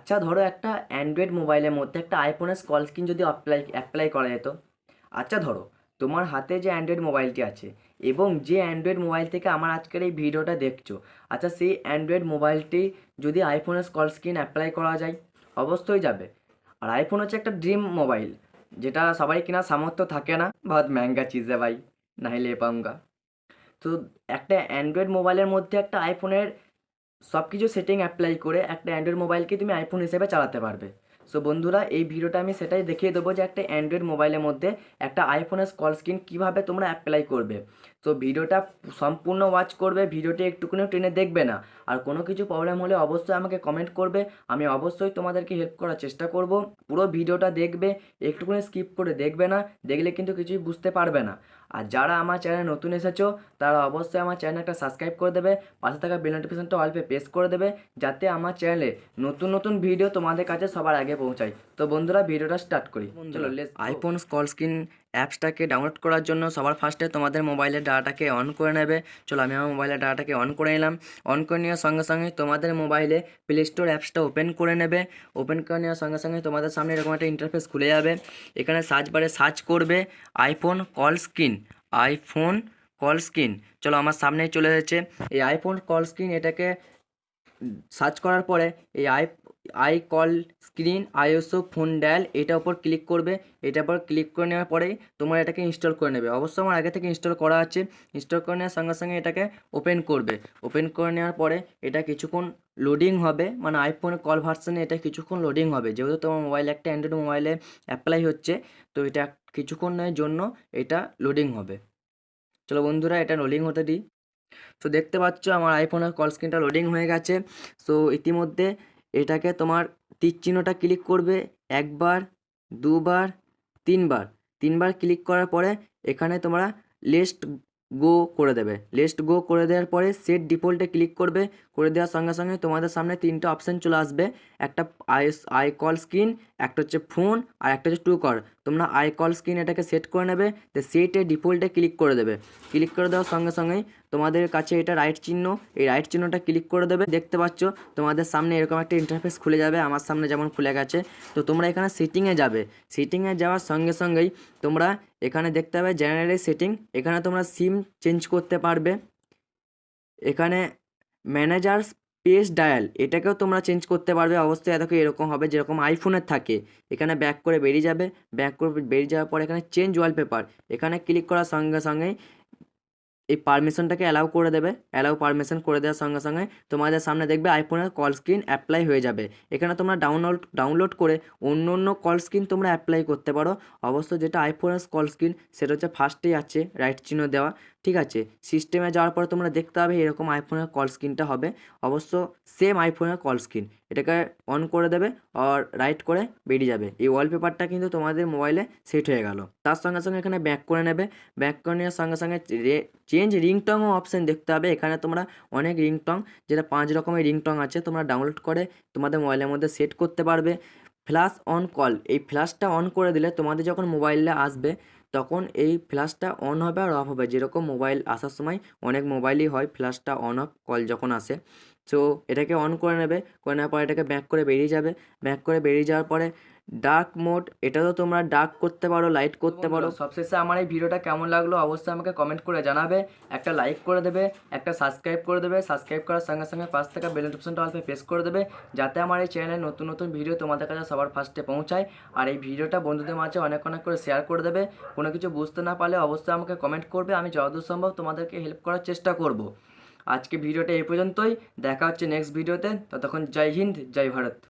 আচ্ছা ধরো একটা অ্যান্ড্রয়েড মোবাইলের মধ্যে একটা আইফোনের কল স্ক্রিন যদি অ্যাপ্লাই করা যেত। আচ্ছা ধরো তোমার হাতে যে অ্যান্ড্রয়েড মোবাইলটি আছে এবং যে অ্যান্ড্রয়েড মোবাইল থেকে আমার আজকের এই ভিডিওটা দেখছো, আচ্ছা সেই অ্যান্ড্রয়েড মোবাইলটি যদি আইফোনের কল স্ক্রিন অ্যাপ্লাই করা যায়, অবশ্যই যাবে। আর আইফোন হচ্ছে একটা ড্রিম মোবাইল, যেটা সবাই কেনার সামর্থ্য থাকে না। বহুত महंगा चीज़ है भाई, नहीं ले पाऊंगा। তো একটা অ্যান্ড্রয়েড মোবাইলের মধ্যে একটা আইফোনের সব কিছু সেটিং অ্যাপ্লাই করে একটা অ্যান্ড্রয়েড মোবাইলকে তুমি আইফোন হিসেবে চালাতে পারবে। সো বন্ধুরা, এই ভিডিওটা আমি সেটাই দেখিয়ে দেবো যে একটা অ্যান্ড্রয়েড মোবাইলের মধ্যে একটা আইফোনের কল স্ক্রিন কীভাবে তোমরা অ্যাপ্লাই করবে। তো ভিডিওটা সম্পূর্ণ ওয়াচ করবে, ভিডিওটি একটুকুনিও টেনে দেখবে না। আর কোনো কিছু প্রবলেম হলে অবশ্যই আমাকে কমেন্ট করবে, আমি অবশ্যই তোমাদেরকে হেল্প করার চেষ্টা করব। পুরো ভিডিওটা দেখবে, একটুকুনি স্কিপ করে দেখবে না, দেখলে কিন্তু কিছুই বুঝতে পারবে না। আর যারা আমার চ্যানেলে নতুন এসেছো তারা অবশ্যই আমার চ্যানেলটা সাবস্ক্রাইব করে দেবে, পাশে থাকা বেল নোটিফিকেশনটা অল পে প্রেস করে দেবে, যাতে আমার চ্যানেলে নতুন নতুন ভিডিও তোমাদের কাছে সবার আগে পৌঁছায়। তো বন্ধুরা, ভিডিওটা স্টার্ট করি। চলো আইফোন কল স্ক্রিন অ্যাপসটাকে ডাউনলোড করার জন্য সবার ফার্স্টে তোমাদের মোবাইলের ডাটাকে অন করে নেবে। চলো আমি আমার মোবাইলের ডাটাকে অন করে নিলাম। অন করে নেওয়ার সঙ্গে সঙ্গে তোমাদের মোবাইলে প্লে স্টোর অ্যাপসটা ওপেন করে নেবে। ওপেন করে নেওয়ার সঙ্গে সঙ্গে তোমাদের সামনে এরকম একটা ইন্টারফেস খুলে যাবে। এখানে সার্চ বারে সার্চ করবে iPhone call screen, iPhone call screen. চলো আমার সামনেই চলে এসেছে এই আইফোন কল স্ক্রিন। এটাকে সার্চ করার পরে এই I call screen ISO phone dial এটার উপর ক্লিক করবে। এটার উপর ক্লিক করে নেওয়ার পরেই তোমরা এটাকে ইনস্টল করে নেবে। অবশ্য আমার আগে থেকে ইনস্টল করা আছে। ইনস্টল করে নেওয়ার সঙ্গে সঙ্গে এটাকে ওপেন করবে। ওপেন করে নেওয়ার পরে এটা কিছুক্ষণ লোডিং হবে, মানে আইফোনের কল ভার্সনে এটা কিছুক্ষণ লোডিং হবে। যেহেতু তোমার মোবাইলে একটা অ্যান্ড্রয়েড মোবাইলে অ্যাপ্লাই হচ্ছে, তো এটা কিছুক্ষণের জন্য এটা লোডিং হবে। চলো বন্ধুরা, এটা লোডিং হতে দিই। তো দেখতে পাচ্ছ আমার আইফোনের কল স্ক্রিনটা লোডিং হয়ে গেছে। সো ইতিমধ্যে এটাকে তোমার তীর চিহ্নটা ক্লিক করবে একবার, দুবার, তিনবার। তিনবার ক্লিক করার পরে এখানে তোমরা লেস্ট গো করে দেবে। লেস্ট গো করে দেওয়ার পরে সেট ডিফল্টে ক্লিক করবে। করে দেওয়ার সঙ্গে সঙ্গে তোমাদের সামনে তিনটা অপশান চলে আসবে। একটা আই কল স্ক্রিন, একটা হচ্ছে ফোন, আর একটা হচ্ছে টু কল। তোমরা আই কল স্ক্রিন এটাকে সেট করে নেবে। তো সেটে ডিফল্টে ক্লিক করে দেবে। ক্লিক করে দেওয়ার সঙ্গে সঙ্গেই তোমাদের কাছে এটা রাইট চিহ্ন, এই রাইট চিহ্নটা ক্লিক করে দেবে। দেখতে পাচ্ছ তোমাদের সামনে এরকম একটা ইন্টারফেস খুলে যাবে, আমার সামনে যেমন খুলে গেছে। তো তোমরা এখানে সেটিংয়ে যাবে। সেটিংয়ে যাওয়ার সঙ্গে সঙ্গেই তোমরা এখানে দেখতে পাবে জেনারেল সেটিং। এখানে তোমরা সিম চেঞ্জ করতে পারবে। এখানে ম্যানেজার স্পেস ডায়াল এটাকেও তোমরা চেঞ্জ করতে পারবে। অবশ্যই দেখো এরকম হবে যেরকম আইফোনের থাকে। এখানে ব্যাক করে বেরিয়ে যাবে। ব্যাক করে বেরিয়ে যাওয়ার পর এখানে চেঞ্জ ওয়ালপেপার এখানে ক্লিক করার সঙ্গে সঙ্গেই এই পারমিশনটাকে অ্যালাউ করে দেবে। অ্যালাউ পারমিশন করে দেওয়ার সঙ্গে সঙ্গে তোমাদের সামনে দেখবে আইফোনের কল স্ক্রিন অ্যাপ্লাই হয়ে যাবে। এখানে তোমরা ডাউনলোড করে অন্য কল স্ক্রিন তোমরা অ্যাপ্লাই করতে পারো। অবশ্য যেটা আইফোনের কল স্ক্রিন সেটা হচ্ছে ফার্স্টেই আছে রাইট চিহ্ন দেওয়া, ঠিক আছে। সিস্টেমে যাওয়ার পরে তোমরা দেখতে পাবে এরকম আইফোনের কল স্ক্রিনটা হবে। অবশ্য সেম আইফোনের কল স্ক্রিন। এটাকে অন করে দেবে আর রাইট করে বেরিয়ে যাবে। এই ওয়ালপেপারটা কিন্তু তোমাদের মোবাইলে সেট হয়ে গেল। তার সঙ্গে সঙ্গে এখানে ব্যাক করে নেবে। ব্যাক করে নেওয়ার সঙ্গে সঙ্গে চেঞ্জ রিংটংও অপশান দেখতে হবে। এখানে তোমরা অনেক রিংটং, যেটা 5 রকমের রিংটং আছে, তোমরা ডাউনলোড করে তোমাদের মোবাইলের মধ্যে সেট করতে পারবে। ফ্ল্যাশ অন কল, এই ফ্ল্যাশটা অন করে দিলে তোমাদের যখন মোবাইলে আসবে তখন এই ফ্ল্যাশটা অন হবে আর অফ হবে। যেরকম মোবাইল আসার সময় অনেক মোবাইলই হয় ফ্ল্যাশটা অন অফ কল যখন আসে। সো এটাকে অন করে নেবে। করে নেওয়ার পরে এটাকে ব্যাক করে বেরিয়ে যাবে। ব্যাক করে বেরিয়ে যাওয়ার পরে ডার্ক মোড, এটাও তোমরা ডার্ক করতে পারো, লাইট করতে পারো। সবশেষে আমার এই ভিডিওটা কেমন লাগলো অবশ্যই আমাকে কমেন্ট করে জানাবে। একটা লাইক করে দেবে, একটা সাবস্ক্রাইব করে দেবে। সাবস্ক্রাইব করার সঙ্গে সঙ্গে পাশ থেকে বেল নোটিফিকেশনটা অল প্রেস করে দেবে, যাতে আমার এই চ্যানেলে নতুন নতুন ভিডিও তোমাদের কাছে সবার ফার্স্টে পৌঁছায়। আর এই ভিডিওটা বন্ধুদের মাঝে অনেক অনেক করে শেয়ার করে দেবে। কোনো কিছু বুঝতে না পারলে অবশ্যই আমাকে কমেন্ট করবে, আমি যতদূর সম্ভব তোমাদেরকে হেল্প করার চেষ্টা করব। আজকে ভিডিওটা এই পর্যন্তই, দেখা হচ্ছে নেক্সট ভিডিওতে। ততক্ষণ জয় হিন্দ, জয় ভারত।